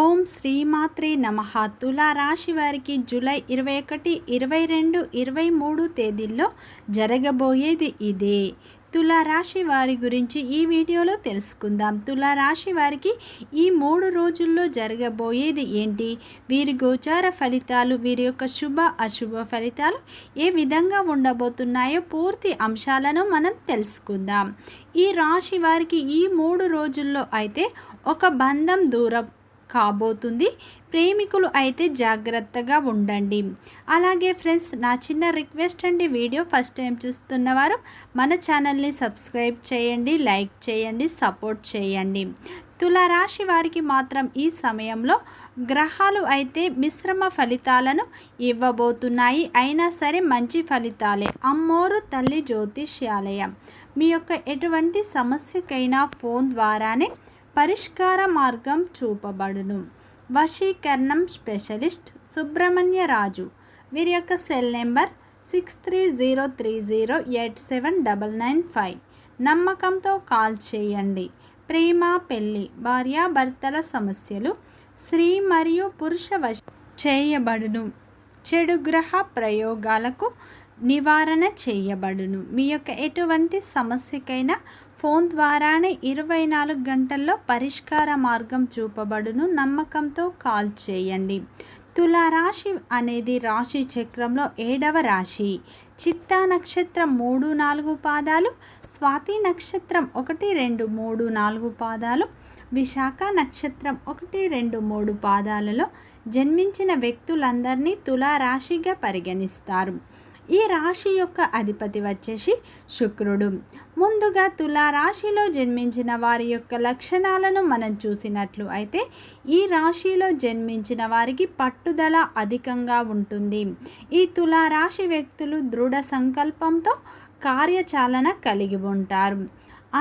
ఓం శ్రీమాత్రే నమః. తులా రాశి వారికి జూలై 21, 22, 23 తేదీల్లో జరగబోయేది ఇదే. తులా రాశి వారి గురించి ఈ వీడియోలో తెలుసుకుందాం. తులా రాశి వారికి ఈ 3 రోజుల్లో జరగబోయేది ఏంటి, వీరి గోచార ఫలితాలు, వీరి యొక్క శుభ అశుభ ఫలితాలు ఏ విధంగా ఉండబోతున్నాయో పూర్తి అంశాలను మనం తెలుసుకుందాం. ఈ రాశి వారికి ఈ 3 రోజుల్లో అయితే ఒక బంధం దూరం కాబోతుంది. ప్రేమికులు అయితే జాగ్రత్తగా ఉండండి. అలాగే ఫ్రెండ్స్, నా చిన్న రిక్వెస్ట్ అండి, వీడియో ఫస్ట్ టైం చూస్తున్నవారు మన ఛానల్ని సబ్స్క్రైబ్ చేయండి, లైక్ చేయండి, సపోర్ట్ చేయండి. తులా రాశి వారికి మాత్రం ఈ సమయంలో గ్రహాలు అయితే మిశ్రమ ఫలితాలను ఇవ్వబోతున్నాయి. అయినా సరే మంచి ఫలితాలే. అమ్మోరు తల్లి జ్యోతిష్యాలయం మీ యొక్క ఎటువంటి సమస్యకైనా ఫోన్ ద్వారానే పరిష్కార మార్గం చూపబడును. వశీకరణం స్పెషలిస్ట్ సుబ్రహ్మణ్య రాజు. వీరి యొక్క సెల్ నెంబర్ 6303087995. నమ్మకంతో కాల్ చేయండి. ప్రేమ, పెళ్ళి, భార్యాభర్తల సమస్యలు స్త్రీ మరియు పురుష వశ చేయబడును. చెడు గ్రహ ప్రయోగాలకు నివారణ చేయబడును. మీ యొక్క ఎటువంటి సమస్యకైనా ఫోన్ ద్వారానే 24 గంటల్లో పరిష్కార మార్గం చూపబడును. నమ్మకంతో కాల్ చేయండి. తులారాశి అనేది రాశి చక్రంలో 7వ రాశి. చిత్తా నక్షత్రం 3, 4 పాదాలు, స్వాతి నక్షత్రం 1, 2, 3, 4 పాదాలు, విశాఖ నక్షత్రం 1, 2, 3 పాదాలలో జన్మించిన వ్యక్తులందరినీ తులారాశిగా పరిగణిస్తారు. ఈ రాశి యొక్క అధిపతి వచ్చేసి శుక్రుడు. ముందుగా తులారాశిలో జన్మించిన వారి యొక్క లక్షణాలను మనం చూసినట్లు అయితే ఈ రాశిలో జన్మించిన వారికి పట్టుదల అధికంగా ఉంటుంది. ఈ తులారాశి వ్యక్తులు దృఢ సంకల్పంతో కార్యచాలన కలిగి ఉంటారు.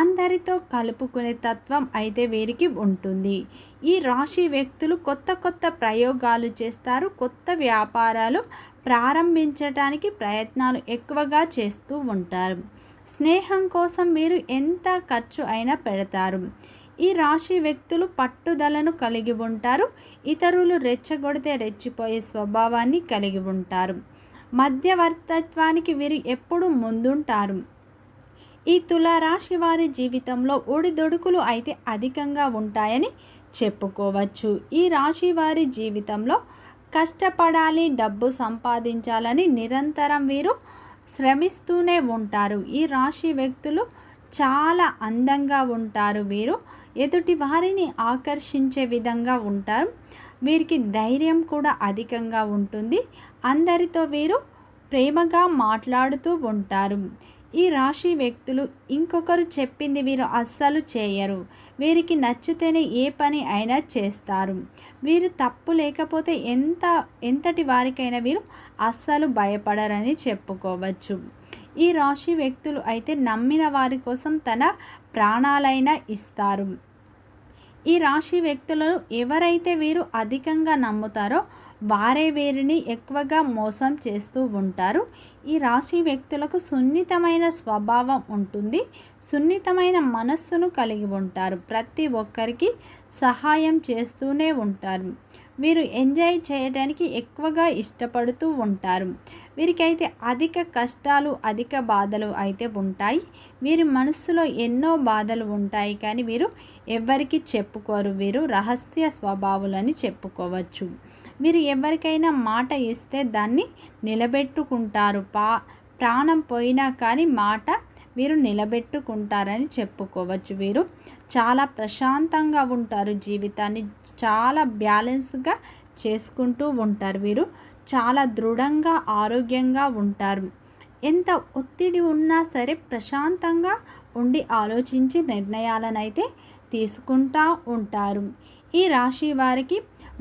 అందరితో కలుపుకునే తత్వం అయితే వీరికి ఉంటుంది. ఈ రాశి వ్యక్తులు కొత్త ప్రయోగాలు చేస్తారు. కొత్త వ్యాపారాలు ప్రారంభించడానికి ప్రయత్నాలు ఎక్కువగా చేస్తూ ఉంటారు. స్నేహం కోసం మీరు ఎంత ఖర్చు అయినా పెడతారు. ఈ రాశి వ్యక్తులు పట్టుదలను కలిగి ఉంటారు. ఇతరులు రెచ్చగొడితే రెచ్చిపోయే స్వభావాన్ని కలిగి ఉంటారు. మధ్యవర్తిత్వానికి వీరు ఎప్పుడూ ముందుంటారు. ఈ తులారాశి వారి జీవితంలో ఒడిదొడుకులు అయితే అధికంగా ఉంటాయని చెప్పుకోవచ్చు. ఈ రాశి వారి జీవితంలో కష్టపడాలి, డబ్బు సంపాదించాలని నిరంతరం వీరు శ్రమిస్తూనే ఉంటారు. ఈ రాశి వ్యక్తులు చాలా అందంగా ఉంటారు. వీరు ఎదుటి వారిని ఆకర్షించే విధంగా ఉంటారు. వీరికి ధైర్యం కూడా అధికంగా ఉంటుంది. అందరితో వీరు ప్రేమగా మాట్లాడుతూ ఉంటారు. ఈ రాశి వ్యక్తులు ఇంకొకరు చెప్పింది వీరు అస్సలు చేయరు. వీరికి నచ్చితేనే ఏ పని అయినా చేస్తారు. వీరు తప్పు లేకపోతే ఎంతటి వారికైనా వీరు అస్సలు భయపడరని చెప్పుకోవచ్చు. ఈ రాశి వ్యక్తులు అయితే నమ్మిన వారి కోసం తన ప్రాణాలైనా ఇస్తారు. ఈ రాశి వ్యక్తులను ఎవరైతే వీరు అధికంగా నమ్ముతారో వారే వీరిని ఎక్కువగా మోసం చేస్తూ ఉంటారు. ఈ రాశి వ్యక్తులకు సున్నితమైన స్వభావం ఉంటుంది. సున్నితమైన మనస్సును కలిగి ఉంటారు. ప్రతి ఒక్కరికి సహాయం చేస్తూనే ఉంటారు. వీరు ఎంజాయ్ చేయడానికి ఎక్కువగా ఇష్టపడుతూ ఉంటారు. వీరికైతే అధిక కష్టాలు, అధిక బాధలు అయితే ఉంటాయి. వీరి మనస్సులో ఎన్నో బాధలు ఉంటాయి, కానీ వీరు ఎవరికి చెప్పుకోరు. వీరు రహస్య స్వభావులని చెప్పుకోవచ్చు. వీరు ఎవరికైనా మాట ఇస్తే దాన్ని నిలబెట్టుకుంటారు. ప్రాణం పోయినా కానీ మాట వీరు నిలబెట్టుకుంటారని చెప్పుకోవచ్చు. వీరు చాలా ప్రశాంతంగా ఉంటారు. జీవితాన్ని చాలా బ్యాలెన్స్గా చేసుకుంటూ ఉంటారు. వీరు చాలా దృఢంగా, ఆరోగ్యంగా ఉంటారు. ఎంత ఒత్తిడి ఉన్నా సరే ప్రశాంతంగా ఉండి ఆలోచించి నిర్ణయాలనైతే తీసుకుంటూ ఉంటారు. ఈ రాశి వారికి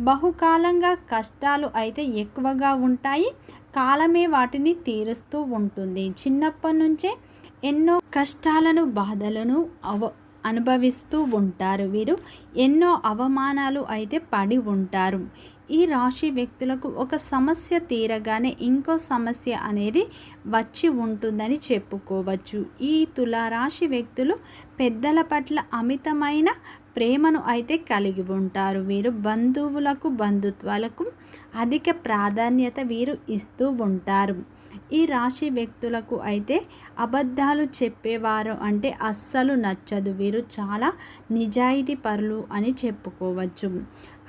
బహుకాలంగా కష్టాలు అయితే ఎక్కువగా ఉంటాయి. కాలమే వాటిని తీరుస్తూ ఉంటుంది. చిన్నప్పటి నుంచే ఎన్నో కష్టాలను, బాధలను అనుభవిస్తూ ఉంటారు. వీరు ఎన్నో అవమానాలు అయితే పడి ఉంటారు. ఈ రాశి వ్యక్తులకు ఒక సమస్య తీరగానే ఇంకో సమస్య అనేది వచ్చి ఉంటుందని చెప్పుకోవచ్చు. ఈ తులారాశి వ్యక్తులు పెద్దల పట్ల అమితమైన ప్రేమను అయితే కలిగి ఉంటారు. వీరు బంధుత్వాలకు అధిక ప్రాధాన్యత వీరు ఇస్తూ ఉంటారు. ఈ రాశి వ్యక్తులకు అయితే అబద్ధాలు చెప్పేవారు అంటే అస్సలు నచ్చదు. వీరు చాలా నిజాయితీ పరులు అని చెప్పుకోవచ్చు.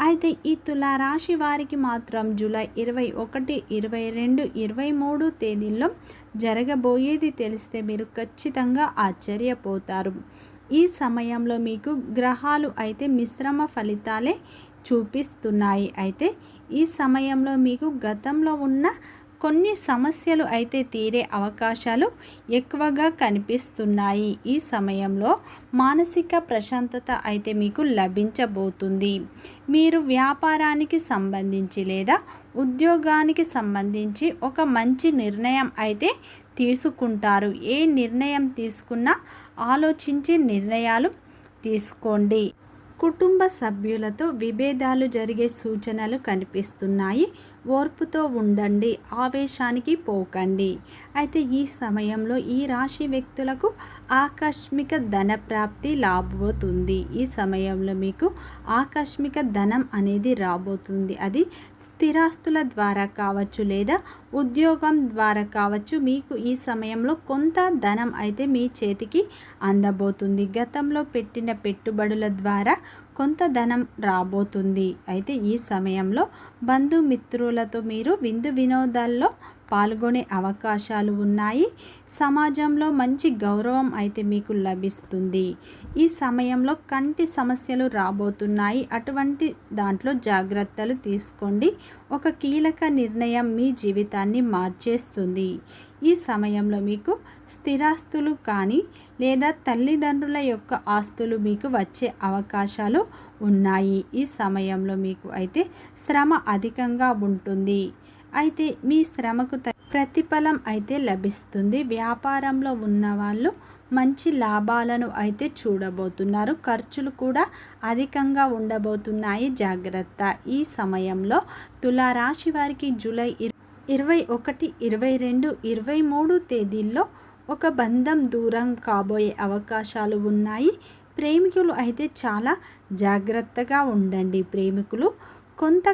అయితే ఈ తులారాశి వారికి మాత్రం జూలై 21, 22, 23 తేదీల్లో జరగబోయేది తెలిస్తే మీరు ఖచ్చితంగా ఆశ్చర్యపోతారు. ఈ సమయంలో మీకు గ్రహాలు అయితే మిశ్రమ ఫలితాలే చూపిస్తున్నాయి. అయితే ఈ సమయంలో మీకు గతంలో ఉన్న కొన్ని సమస్యలు అయితే తీరే అవకాశాలు ఎక్కువగా కనిపిస్తున్నాయి. ఈ సమయంలో మానసిక ప్రశాంతత అయితే మీకు లభించబోతుంది. మీరు వ్యాపారానికి సంబంధించి లేదా ఉద్యోగానికి సంబంధించి ఒక మంచి నిర్ణయం అయితే తీసుకుంటారు. ఏ నిర్ణయం తీసుకున్నా ఆలోచించి నిర్ణయాలు తీసుకోండి. కుటుంబ సభ్యులతో విభేదాలు జరిగే సూచనలు కనిపిస్తున్నాయి. ఓర్పుతో ఉండండి, ఆవేశానికి పోకండి. అయితే ఈ సమయంలో ఈ రాశి వ్యక్తులకు ఆకస్మిక ధన ప్రాప్తి రాబోతుంది. ఈ సమయంలో మీకు ఆకస్మిక ధనం అనేది రాబోతుంది. అది స్థిరాస్తుల ద్వారా కావచ్చు లేదా ఉద్యోగం ద్వారా కావచ్చు. మీకు ఈ సమయంలో కొంత ధనం అయితే మీ చేతికి అందబోతుంది. గతంలో పెట్టిన పెట్టుబడుల ద్వారా కొంత ధనం రాబోతుంది. అయితే ఈ సమయంలో బంధుమిత్రులతో మీరు వినోదాల్లో పాల్గొనే అవకాశాలు ఉన్నాయి. సమాజంలో మంచి గౌరవం అయితే మీకు లభిస్తుంది. ఈ సమయంలో కంటి సమస్యలు రాబోతున్నాయి. అటువంటి దాంట్లో జాగ్రత్తలు తీసుకోండి. ఒక కీలక నిర్ణయం మీ జీవితాన్ని మార్చేస్తుంది. ఈ సమయంలో మీకు స్థిరాస్తులు కానీ లేదా తల్లిదండ్రుల యొక్క ఆస్తులు మీకు వచ్చే అవకాశాలు ఉన్నాయి. ఈ సమయంలో మీకు అయితే శ్రమ అధికంగా ఉంటుంది. అయితే మీ శ్రమకు ప్రతిఫలం అయితే లభిస్తుంది. వ్యాపారంలో ఉన్నవాళ్ళు మంచి లాభాలను అయితే చూడబోతున్నారు. ఖర్చులు కూడా అధికంగా ఉండబోతున్నాయి. జాగ్రత్త. ఈ సమయంలో తులారాశి వారికి జూలై 21, 22, 23 తేదీల్లో ఒక బంధం దూరం కాబోయే అవకాశాలు ఉన్నాయి. ప్రేమికులు అయితే చాలా జాగ్రత్తగా ఉండండి. ప్రేమికులు కొంత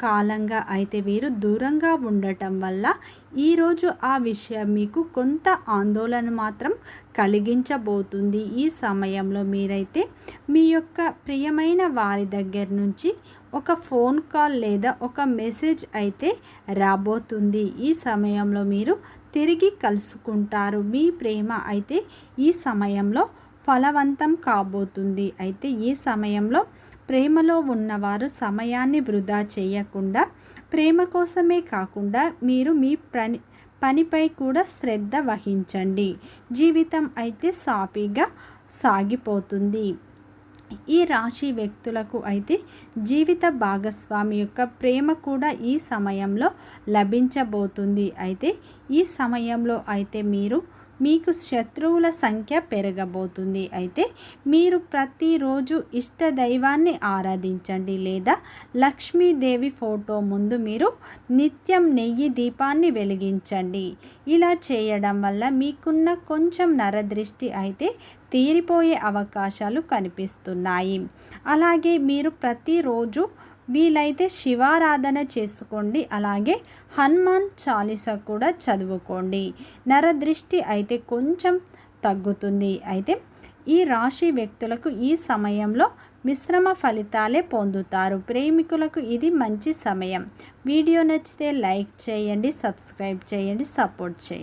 కాలంగా అయితే వీరు దూరంగా ఉండటం వల్ల ఈరోజు ఆ విషయం మీకు కొంత ఆందోళన మాత్రం కలిగించబోతుంది. ఈ సమయంలో మీరైతే మీ యొక్క ప్రియమైన వారి దగ్గర నుంచి ఒక ఫోన్ కాల్ లేదా ఒక మెసేజ్ అయితే రాబోతుంది. ఈ సమయంలో మీరు తిరిగి కలుసుకుంటారు. మీ ప్రేమ అయితే ఈ సమయంలో ఫలవంతం కాబోతుంది. అయితే ఈ సమయంలో ప్రేమలో ఉన్నవారు సమయాన్ని వృధా చేయకుండా ప్రేమ కోసమే కాకుండా మీరు మీ పనిపై కూడా శ్రద్ధ వహించండి. జీవితం అయితే సాఫీగా సాగిపోతుంది. ఈ రాశి వ్యక్తులకు అయితే జీవిత భాగస్వామి యొక్క ప్రేమ కూడా ఈ సమయంలో లభించబోతుంది. అయితే ఈ సమయంలో అయితే మీకు శత్రువుల సంఖ్య పెరగబోతుంది. అయితే మీరు ప్రతిరోజు ఇష్ట దైవాన్ని ఆరాధించండి లేదా లక్ష్మీదేవి ఫోటో ముందు మీరు నిత్యం నెయ్యి దీపాన్ని వెలిగించండి. ఇలా చేయడం వల్ల మీకున్న కొంచెం నరదృష్టి అయితే తీరిపోయే అవకాశాలు కనిపిస్తున్నాయి. అలాగే మీరు ప్రతిరోజు వీలైతే శివారాధన చేసుకోండి. అలాగే హనుమాన్ చాలీసా కూడా చదువుకోండి. నరదృష్టి అయితే కొంచెం తగ్గుతుంది. అయితే ఈ రాశి వ్యక్తులకు ఈ సమయంలో మిశ్రమ ఫలితాలే పొందుతారు. ప్రేమికులకు ఇది మంచి సమయం. వీడియో నచ్చితే లైక్ చేయండి, సబ్స్క్రైబ్ చేయండి, సపోర్ట్ చేయండి.